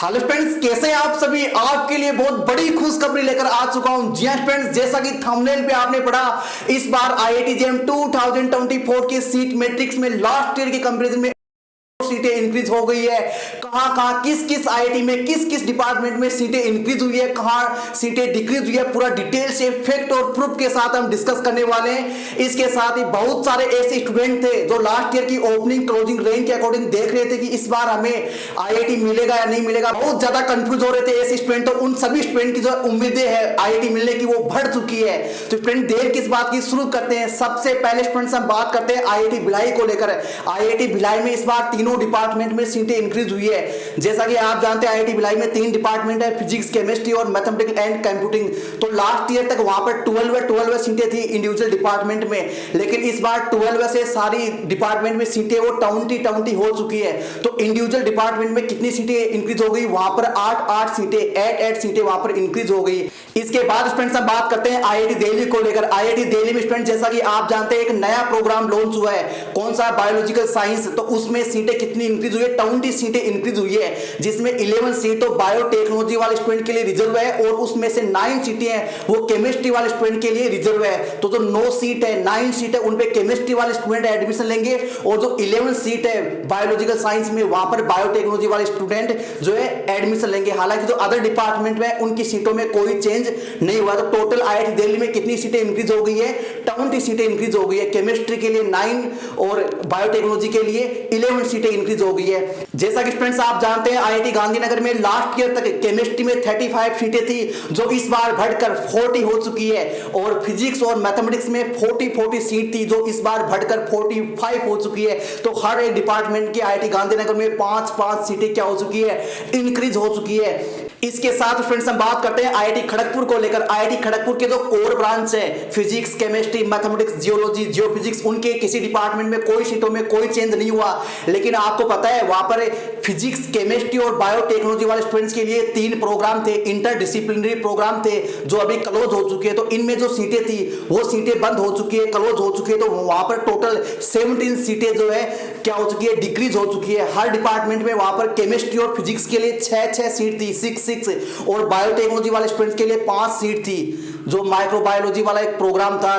Hello friends, कैसे हैं आप सभी। आपके लिए बहुत बड़ी खुशखबरी लेकर आ चुका हूं। जी हां फ्रेंड्स, जैसा कि थंबनेल पे आपने पढ़ा, इस बार आईआईटी जेईई 2024 के सीट मैट्रिक्स में लास्ट ईयर के कंपैरिजन में सीटें इंक्रीज हो गई है। कहां कहां किस किस आईआईटी में किस किस डिपार्टमेंट में सीटें इंक्रीज हुई है, कहां सीटें डिक्रीज हुई है, पूरा डिटेल से फैक्ट और प्रूफ के साथ हम डिस्कस करने वाले हैं। इसके साथ ही बहुत सारे ऐसे स्टूडेंट थे जो लास्ट ईयर की ओपनिंग क्लोजिंग रैंक के अकॉर्डिंग देख रहे थे कि इस बार हमें आईआईटी मिलेगा या नहीं मिलेगा, बहुत ज्यादा कंफ्यूज हो रहे थे ऐसे स्टूडेंट। तो उन सभी स्टूडेंट की जो उम्मीदें है आईआईटी मिलने की वो बढ़ चुकी है। तो फ्रेंड देर किस बात की, शुरू करते हैं। सबसे पहले स्टूडेंट्स हम बात करते हैं आईआईटी भिलाई को लेकर। आईआईटी भिलाई में इस बार तीनों डिपार्टमेंट में सीटें इंक्रीज हुई है। जैसा कि आप जानते हैं आईआईटी भिलाई में 3 डिपार्टमेंट है, फिजिक्स, केमिस्ट्री और मैथमेटिक्स एंड कंप्यूटिंग। तो लास्ट ईयर तक वहां पर 12 सीटें थी इंडिविजुअल डिपार्टमेंट में, लेकिन इस बार 12 से सारी डिपार्टमेंट में सीटें वो 20 हो चुकी है। तो इंडिविजुअल डिपार्टमेंट में कितनी सीटें इंक्रीज हो गई, वहां पर 8 सीटें वहां पर इंक्रीज हो गई। इसके बाद स्टूडेंट्स हम बात करते हैं आईआईटी दिल्ली को लेकर। आईआईटी दिल्ली में स्टूडेंट जैसा कि आप जानते हैं एक नया प्रोग्राम लॉन्च हुआ है, कौन सा, बायोलॉजिकल साइंस। तो उसमें सीटें कितनी इंक्रीज हुई है, 20 सीटें इंक्रीज हुई है, जिसमें 11 सीट तो बायोटेक्नोलॉजी वाले स्टूडेंट के लिए रिजर्व है और उसमें से 9 सीटें हैं वो केमिस्ट्री वाले स्टूडेंट के लिए रिजर्व है। तो जो 9 सीट है, 9 सीट है, उन पे केमिस्ट्री वाले स्टूडेंट एडमिशन लेंगे और जो 11 सीट है बायोलॉजिकल साइंस में वहां पर बायोटेक्नोलॉजी वाले स्टूडेंट जो है एडमिशन लेंगे। हालांकि जो अदर डिपार्टमेंट में उनकी सीटों में कोई चेंज नहीं हुआ। तो टोटल आईआईटी दिल्ली में कितनी सीटें इंक्रीज हो गई है, 20 सीटें इंक्रीज हो गई है। केमिस्ट्री के लिए 9 और बायोटेक्नोलॉजी के लिए 11 सीटें इंक्रीज हो गई है। जैसा कि फ्रेंड्स आप जानते हैं आईआईटी गांधीनगर में लास्ट ईयर तक केमिस्ट्री में 35 सीटें थी, जो इस बार बढ़कर 40 हो चुकी है, और फिजिक्स और मैथमेटिक्स में 40 सीट थी, जो इस बार बढ़कर 45 हो चुकी है। तो हर एक डिपार्टमेंट की आईआईटी गांधीनगर में 5 सीटें क्या हो चुकी है, इंक्रीज हो चुकी है। इसके साथ फ्रेंड्स हम बात करते हैं आईआईटी खड़गपुर को लेकर। आईआईटी खड़गपुर के जो कोर ब्रांच है, physics, chemistry, mathematics, geology, geophysics, उनके किसी डिपार्टमेंट में कोई सीटों में कोई चेंज नहीं हुआ। लेकिन आपको पता है वहां पर फिजिक्स, केमिस्ट्री और बायोटेक्नोलॉजी वाले स्टूडेंट्स के लिए 3 प्रोग्राम थे, इंटरडिसिप्लिनरी प्रोग्राम थे, जो अभी क्लोज हो चुके हैं। तो इनमें जो सीटें थी वो सीटें बंद हो चुकी है, क्लोज हो चुकी है। तो वहां पर टोटल 17 सीटें जो है क्या हो चुकी है, डिक्रीज हो चुकी है। हर डिपार्टमेंट में वहां पर केमिस्ट्री और फिजिक्स के लिए 6 सीट थी, 6 और बायोटेक्नोलॉजी वाले स्टूडेंट्स के लिए 5 सीट थी। जो माइक्रोबायोलॉजी वाला एक प्रोग्राम था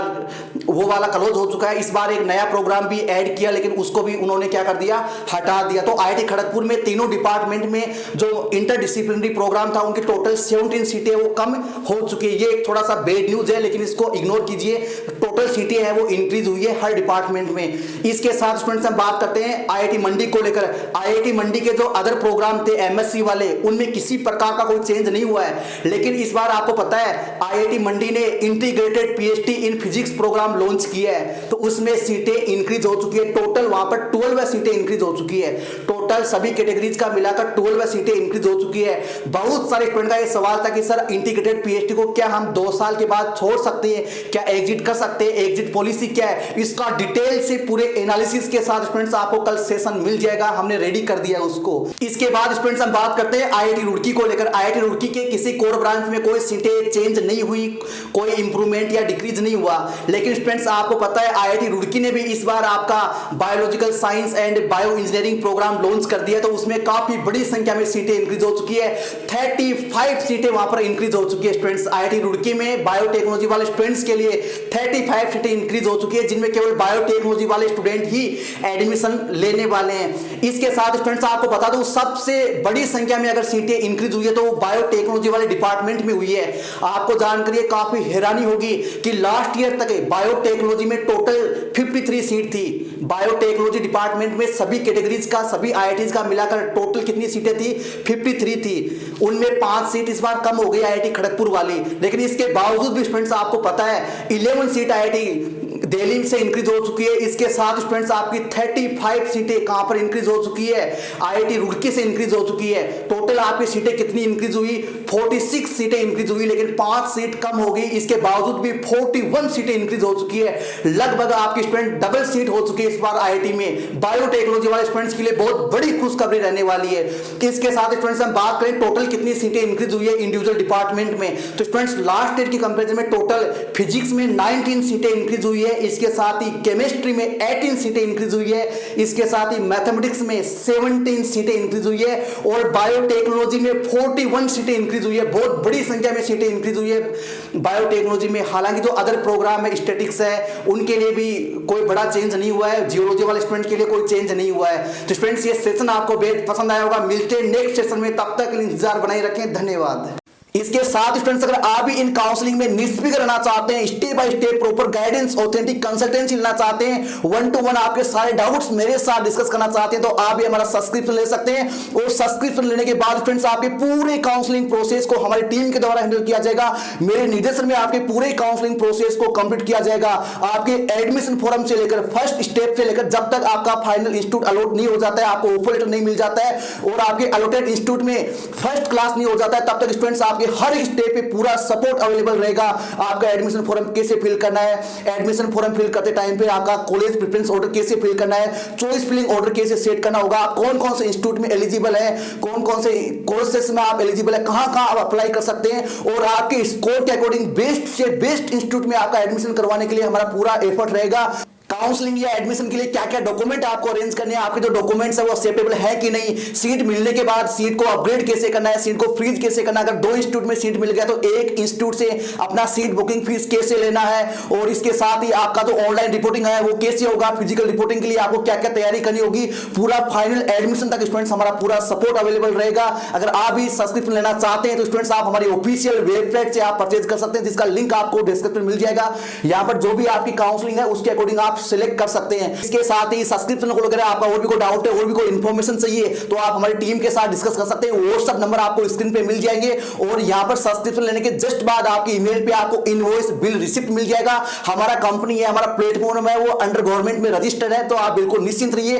वो वाला क्लोज हो चुका है। इस बार एक नया प्रोग्राम भी ऐड किया, लेकिन उसको भी उन्होंने क्या कर दिया, हटा दिया। तो आईआईटी खड़गपुर में तीनों डिपार्टमेंट में जो इंटरडिसिप्लिनरी प्रोग्राम था उनकी टोटल 17 सीटें वो कम हो चुकी है। ये एक थोड़ा सा बैड न्यूज है, लेकिन इसको इग्नोर कीजिए। टोटल सीटें हैं वो इंक्रीज हुई है हर डिपार्टमेंट में। इसके साथ स्टूडेंट्स हम बात करते हैं आईआईटी मंडी को लेकर। आईआईटी मंडी के जो अदर प्रोग्राम थे एमएससी वाले, उनमें किसी प्रकार का कोई चेंज नहीं हुआ है। लेकिन इस बार आपको पता है आईआईटी मंडी ने integrated PhD in physics program launch किया है। तो उसमें सीटें इंक्रीज हो चुकी है। टोटल वहां पर 12 सीटें इंक्रीज हो चुकी है। टोटल सभी कैटेगरीज का मिलाकर 12 सीटें इंक्रीज हो चुकी है। बहुत सारे स्टूडेंट का ये सवाल था कि सर इंटीग्रेटेड पीएचडी को क्या हम 2 साल के बाद छोड़ सकते हैं, क्या एग्जिट कर सकते हैं, एग्जिट पॉलिसी क्या है, इसका डिटेल से पूरे एनालिसिस के साथ स्टूडेंट्स आपको कल सेशन मिल जाएगा, हमने रेडी कर दिया उसको। इसके बाद स्टूडेंट्स हम बात करते हैं आईआईटी रुड़की को लेकर। आईआईटी रुड़की के किसी कोर ब्रांच में कोई सीटें चेंज नहीं हुई, कोई इंप्रूवमेंट या डिक्रीज नहीं हुआ। लेकिन स्टूडेंट्स आपको पता है आईआईटी रुड़की ने भी इस बार आपका biological science and bio engineering program launch कर दिया। तो उसमें काफी बड़ी संख्या में सीटें इंक्रीज हो चुकी है। 35 सीटें वहां पर इंक्रीज हो चुकी है स्टूडेंट्स। आईआईटी रुड़की में बायोटेक्नोलॉजी वाले स्टूडेंट्स के लिए 35 सीटें इंक्रीज हो चुकी है, जिनमें केवल बायोटेक्नोलॉजी वाले स्टूडेंट ही एडमिशन लेने वाले हैं। इसके साथ स्टूडेंट्स आपको बता दूं सबसे बड़ी संख्या में अगर सीटें इंक्रीज हुई है तो बायोटेक्नोलॉजी वाले डिपार्टमेंट में हुई है। आपको जानकर ये काफी हैरानी होगी कि लास्ट ईयर तक बायोटेक्नोलॉजी में टोटल 53 सीट थी। बायोटेक्नोलॉजी डिपार्टमेंट में सभी कैटेगरीज का, सभी आईआईटीज का मिलाकर टोटल कितनी सीटें थी, 53 थी। उनमें 5 सीट इस बार कम हो गई आईआईटी खड़गपुर वाली। लेकिन इसके बावजूद भी स्टूडेंट्स आपको पता है 11 सीट आईआईटी दिल्ली से इंक्रीज हो चुकी है। इसके साथ स्टूडेंट्स आपकी 35 सीटें कहां पर इंक्रीज हो चुकी है, आईआईटी रुड़की से इंक्रीज हो चुकी है। टोटल आपकी सीटें कितनी इंक्रीज हुई, 46 सीटें इंक्रीज हुई, लेकिन 5 सीट कम हो गई। इसके बावजूद भी 41 सीटें इंक्रीज हो चुकी है। लगभग आपके स्टूडेंट डबल सीट हो चुकी है इस बार आईआईटी में। बायोटेक्नोलॉजी वाले स्टूडेंट्स के लिए बहुत बड़ी खुशखबरी रहने वाली है। इसके साथ स्टूडेंट्स हम बात करें टोटल कितनी सीटें इंक्रीज हुई है इंडिविजुअल डिपार्टमेंट में, तो स्टूडेंट्स लास्ट ईयर की कंपैरिजन में टोटल फिजिक्स में 19 सीटें इंक्रीज हुई है। इसके साथ ही केमिस्ट्री में 18 सीटें इंक्रीज हुई है। इसके साथ ही मैथमेटिक्स में 17 सीटें इंक्रीज हुई है और बायोटेक्नोलॉजी में 41 सीटें इंक्रीज हुई है। बहुत बड़ी संख्या में सीटें इंक्रीज हुई है बायोटेक्नोलॉजी में। हालांकि जो अदर प्रोग्राम है स्टैटिक्स है उनके लिए भी कोई बड़ा चेंज नहीं हुआ है, जियोलॉजी वाले स्टूडेंट के लिए कोई चेंज नहीं हुआ है। तो स्टूडेंट्स ये सेशन आपको बेहद पसंद आया होगा। मिलते हैं नेक्स्ट सेशन में, तब तक इंतजार बनाए रखें। धन्यवाद। इसके साथ स्टूडेंट्स अगर आप भी इन काउंसलिंग में निष्पक्ष रहना चाहते हैं, step by step proper guidance authentic consultancy लेना चाहते हैं, 1-to-1 आपके सारे डाउट्स मेरे साथ डिस्कस करना चाहते हैं, तो आप भी हमारा सब्सक्रिप्शन ले सकते हैं। और सब्सक्रिप्शन लेने के बाद फ्रेंड्स आपके पूरे काउंसलिंग प्रोसेस को हमारी टीम के द्वारा हैंडल किया जाएगा। मेरे निर्देशन में आपके पूरे काउंसलिंग प्रोसेस को कंप्लीट किया जाएगा। आपके एडमिशन फॉर्म से लेकर फर्स्ट स्टेप से लेकर जब तक आपका फाइनल इंस्टीट्यूट अलॉट नहीं हो जाता है, आपको ऑफर लेटर नहीं मिल जाता है और आपके अलॉटेड इंस्टीट्यूट में फर्स्ट क्लास नहीं हो जाता है, तब तक स्टूडेंट्स आपके हर एक स्टेप पूरा सपोर्ट अवेलेबल रहेगा। आपका एडमिशन फॉर्म कैसे फिल करना है, एडमिशन फॉर्म फिल करते टाइम पे आपका कॉलेज प्रेफरेंस ऑर्डर कैसे फिल करना है, चॉइस फिलिंग ऑर्डर कैसे सेट करना होगा, कौन कौन से इंस्टीट्यूट में एलिजिबल है, कौन कौन से कोर्सेस में आप एलिजिबल है, कहां कहां आप अप्लाई कर सकते हैं और आपके स्कोर के अकॉर्डिंग बेस्ट से बेस्ट इंस्टीट्यूट में आपका एडमिशन करवाने के लिए हमारा पूरा एफर्ट रहेगा। काउंसलिंग या एडमिशन के लिए क्या क्या डॉक्यूमेंट आपको अरेंज करने हैं, आपके जो डॉक्यूमेंट्स है वो एक्सेप्टेबल है कि नहीं, सीट मिलने के बाद सीट को अपग्रेड कैसे करना है, सीट को फ्रीज कैसे करना है, अगर 2 इंस्टीट्यूट में सीट मिल गया तो एक इंस्टीट्यूट से अपना सीट बुकिंग फीस कैसे लेना है, और इसके साथ ही आपका जो ऑनलाइन रिपोर्टिंग है वो कैसे होगा, फिजिकल रिपोर्टिंग के लिए आपको क्या क्या तैयारी करनी होगी, पूरा फाइनल एडमिशन तक स्टूडेंट्स हमारा पूरा सपोर्ट अवेलेबल रहेगा। अगर आप भी सब्सक्रिप्शन लेना चाहते हैं तो स्टूडेंट्स आप हमारी ऑफिशियल वेबसाइट से आप परचेज कर सकते हैं, जिसका लिंक आपको डिस्क्रिप्शन में मिल जाएगा। यहां पर जो भी आपकी काउंसलिंग है उसके अकॉर्डिंग आप सिलेक्ट कर सकते हैं। इसके साथ ही सब्सक्रिप्शन को लेकर आपका और भी कोई डाउट है और भी कोई इंफॉर्मेशन चाहिए तो आप हमारी टीम के साथ डिस्कस कर सकते हैं। व्हाट्सएप नंबर आपको स्क्रीन पे मिल जाएंगे और यहां पर सब्सक्रिप्शन लेने के जस्ट बाद आपकी ईमेल पे आपको इनवॉइस बिल रिसिप्ट मिल जाएगा। हमारा कंपनी है, हमारा प्लेटफॉर्म है वो अंडर गवर्नमेंट में रजिस्टर्ड है, तो आप बिल्कुल निश्चिंत रहिए।